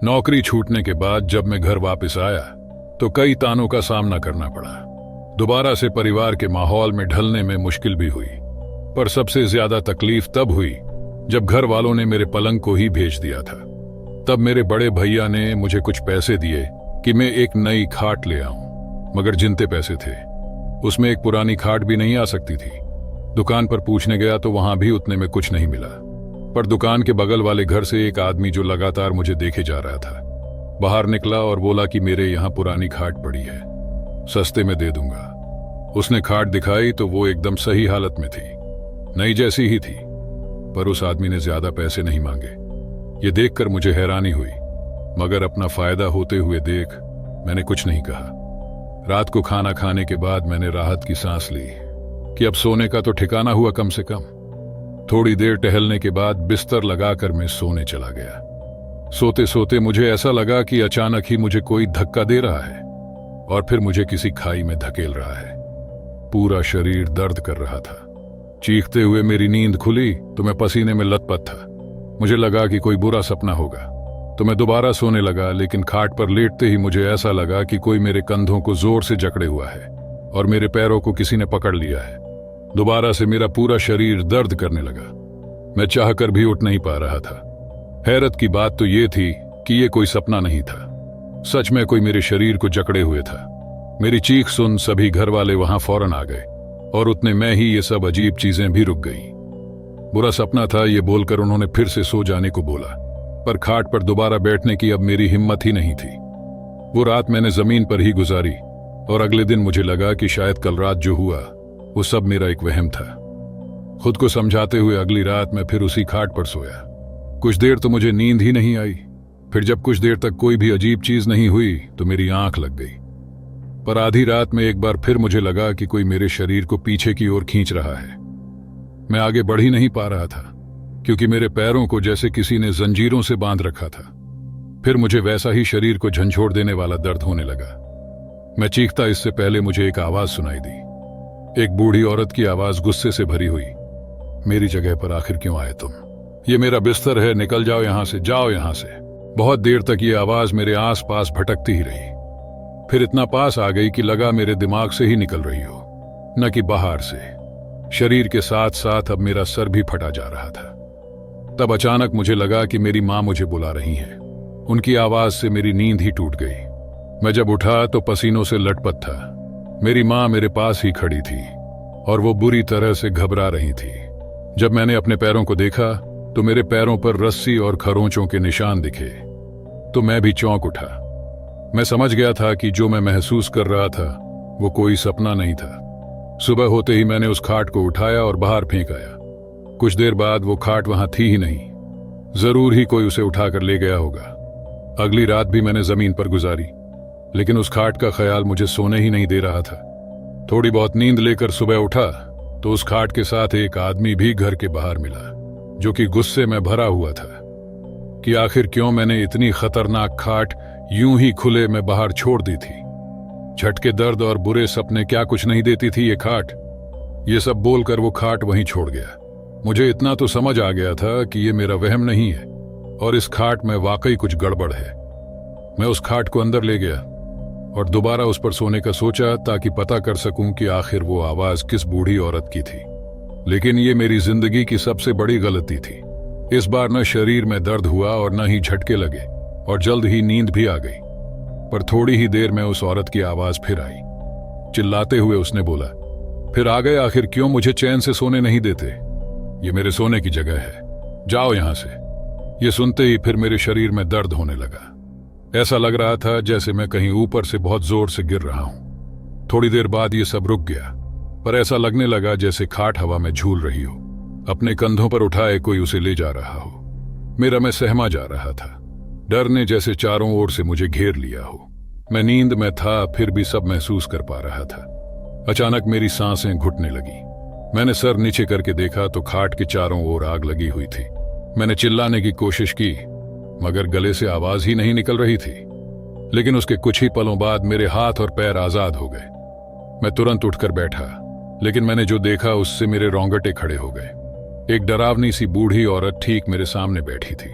नौकरी छूटने के बाद जब मैं घर वापस आया तो कई तानों का सामना करना पड़ा। दोबारा से परिवार के माहौल में ढलने में मुश्किल भी हुई, पर सबसे ज्यादा तकलीफ तब हुई जब घर वालों ने मेरे पलंग को ही भेज दिया था। तब मेरे बड़े भैया ने मुझे कुछ पैसे दिए कि मैं एक नई खाट ले आऊं, मगर जिनते पैसे थे उसमें एक पुरानी खाट भी नहीं आ सकती थी। दुकान पर पूछने गया तो वहां भी उतने में कुछ नहीं मिला, पर दुकान के बगल वाले घर से एक आदमी जो लगातार मुझे देखे जा रहा था बाहर निकला और बोला कि मेरे यहाँ पुरानी खाट पड़ी है, सस्ते में दे दूंगा। उसने खाट दिखाई तो वो एकदम सही हालत में थी, नई जैसी ही थी, पर उस आदमी ने ज्यादा पैसे नहीं मांगे। ये देखकर मुझे हैरानी हुई, मगर अपना फायदा होते हुए देख मैंने कुछ नहीं कहा। रात को खाना खाने के बाद मैंने राहत की सांस ली कि अब सोने का तो ठिकाना हुआ कम से कम। थोड़ी देर टहलने के बाद बिस्तर लगाकर मैं सोने चला गया। सोते सोते मुझे ऐसा लगा कि अचानक ही मुझे कोई धक्का दे रहा है और फिर मुझे किसी खाई में धकेल रहा है। पूरा शरीर दर्द कर रहा था। चीखते हुए मेरी नींद खुली तो मैं पसीने में लथपथ था। मुझे लगा कि कोई बुरा सपना होगा तो मैं दोबारा सोने लगा, लेकिन खाट पर लेटते ही मुझे ऐसा लगा कि कोई मेरे कंधों को जोर से जकड़े हुआ है और मेरे पैरों को किसी ने पकड़ लिया है। दोबारा से मेरा पूरा शरीर दर्द करने लगा। मैं चाहकर भी उठ नहीं पा रहा था। हैरत की बात तो ये थी कि ये कोई सपना नहीं था, सच में कोई मेरे शरीर को जकड़े हुए था। मेरी चीख सुन सभी घर वाले वहां फौरन आ गए और उतने में ही ये सब अजीब चीजें भी रुक गईं। बुरा सपना था ये बोलकर उन्होंने फिर से सो जाने को बोला, पर खाट पर दोबारा बैठने की अब मेरी हिम्मत ही नहीं थी। वो रात मैंने जमीन पर ही गुजारी और अगले दिन मुझे लगा कि शायद कल रात जो हुआ वो सब मेरा एक वहम था। खुद को समझाते हुए अगली रात मैं फिर उसी खाट पर सोया। कुछ देर तो मुझे नींद ही नहीं आई। फिर जब कुछ देर तक कोई भी अजीब चीज नहीं हुई तो मेरी आंख लग गई, पर आधी रात में एक बार फिर मुझे लगा कि कोई मेरे शरीर को पीछे की ओर खींच रहा है। मैं आगे बढ़ ही नहीं पा रहा था क्योंकि मेरे पैरों को जैसे किसी ने जंजीरों से बांध रखा था। फिर मुझे वैसा ही शरीर को झंझोड़ देने वाला दर्द होने लगा। मैं चीखता इससे पहले मुझे एक आवाज सुनाई दी, एक बूढ़ी औरत की आवाज गुस्से से भरी हुई। मेरी जगह पर आखिर क्यों आए तुम? ये मेरा बिस्तर है, निकल जाओ यहां से, जाओ यहां से। बहुत देर तक ये आवाज मेरे आसपास भटकती ही रही, फिर इतना पास आ गई कि लगा मेरे दिमाग से ही निकल रही हो, न कि बाहर से। शरीर के साथ साथ अब मेरा सर भी फटा जा रहा था। तब अचानक मुझे लगा कि मेरी मां मुझे बुला रही हैं। उनकी आवाज से मेरी नींद ही टूट गई। मैं जब उठा तो पसीनों से लटपट था। मेरी मां मेरे पास ही खड़ी थी और वो बुरी तरह से घबरा रही थी। जब मैंने अपने पैरों को देखा तो मेरे पैरों पर रस्सी और खरोंचों के निशान दिखे तो मैं भी चौंक उठा। मैं समझ गया था कि जो मैं महसूस कर रहा था वो कोई सपना नहीं था। सुबह होते ही मैंने उस खाट को उठाया और बाहर फेंक आया। कुछ देर बाद वो खाट वहां थी ही नहीं। जरूर ही कोई उसे उठाकर ले गया होगा। अगली रात भी मैंने जमीन पर गुजारी, लेकिन उस खाट का ख्याल मुझे सोने ही नहीं दे रहा था। थोड़ी बहुत नींद लेकर सुबह उठा तो उस खाट के साथ एक आदमी भी घर के बाहर मिला, जो कि गुस्से में भरा हुआ था कि आखिर क्यों मैंने इतनी खतरनाक खाट यूं ही खुले में बाहर छोड़ दी थी। झटके, दर्द और बुरे सपने क्या कुछ नहीं देती थी ये खाट? ये सब बोलकर वो खाट वहीं छोड़ गया। मुझे इतना तो समझ आ गया था कि ये मेरा वहम नहीं है और इस खाट में वाकई कुछ गड़बड़ है। मैं उस खाट को अंदर ले गया और दोबारा उस पर सोने का सोचा ताकि पता कर सकूं कि आखिर वो आवाज किस बूढ़ी औरत की थी। लेकिन ये मेरी जिंदगी की सबसे बड़ी गलती थी। इस बार न शरीर में दर्द हुआ और न ही झटके लगे और जल्द ही नींद भी आ गई। पर थोड़ी ही देर में उस औरत की आवाज फिर आई। चिल्लाते हुए उसने बोला, फिर आ गए? आखिर क्यों मुझे चैन से सोने नहीं देते? ये मेरे सोने की जगह है, जाओ यहां से। ये सुनते ही फिर मेरे शरीर में दर्द होने लगा। ऐसा लग रहा था जैसे मैं कहीं ऊपर से बहुत जोर से गिर रहा हूं। थोड़ी देर बाद ये सब रुक गया, पर ऐसा लगने लगा जैसे खाट हवा में झूल रही हो, अपने कंधों पर उठाए कोई उसे ले जा रहा हो। मेरा मैं सहमा जा रहा था। डर ने जैसे चारों ओर से मुझे घेर लिया हो। मैं नींद में था फिर भी सब महसूस कर पा रहा था। अचानक मेरी सांसें घुटने लगी। मैंने सर नीचे करके देखा तो खाट के चारों ओर आग लगी हुई थी। मैंने चिल्लाने की कोशिश की मगर गले से आवाज ही नहीं निकल रही थी। लेकिन उसके कुछ ही पलों बाद मेरे हाथ और पैर आजाद हो गए। मैं तुरंत उठकर बैठा, लेकिन मैंने जो देखा उससे मेरे रोंगटे खड़े हो गए। एक डरावनी सी बूढ़ी औरत ठीक मेरे सामने बैठी थी।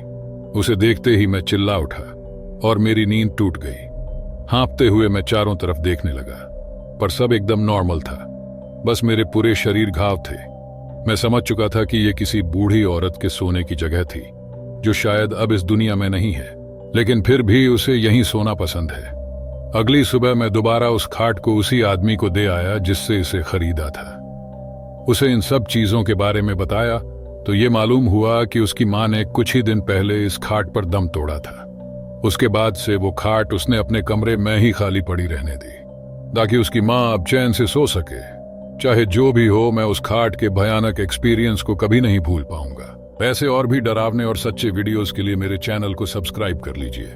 उसे देखते ही मैं चिल्ला उठा, और मेरी नींद टूट गई। हाँफते हुए मैं चारों तरफ देखने लगा, पर सब एकदम नॉर्मल था। बस मेरे पूरे शरीर घाव थे। मैं समझ चुका था कि यह किसी बूढ़ी औरत के सोने की जगह थी, जो शायद अब इस दुनिया में नहीं है, लेकिन फिर भी उसे यहीं सोना पसंद है। अगली सुबह मैं दोबारा उस खाट को उसी आदमी को दे आया जिससे इसे खरीदा था। उसे इन सब चीजों के बारे में बताया तो ये मालूम हुआ कि उसकी मां ने कुछ ही दिन पहले इस खाट पर दम तोड़ा था। उसके बाद से वो खाट उसने अपने कमरे में ही खाली पड़ी रहने दी, ताकि उसकी मां अब चैन से सो सके। चाहे जो भी हो, मैं उस खाट के भयानक एक्सपीरियंस को कभी नहीं भूल पाऊंगा। ऐसे और भी डरावने और सच्चे वीडियोस के लिए मेरे चैनल को सब्सक्राइब कर लीजिए।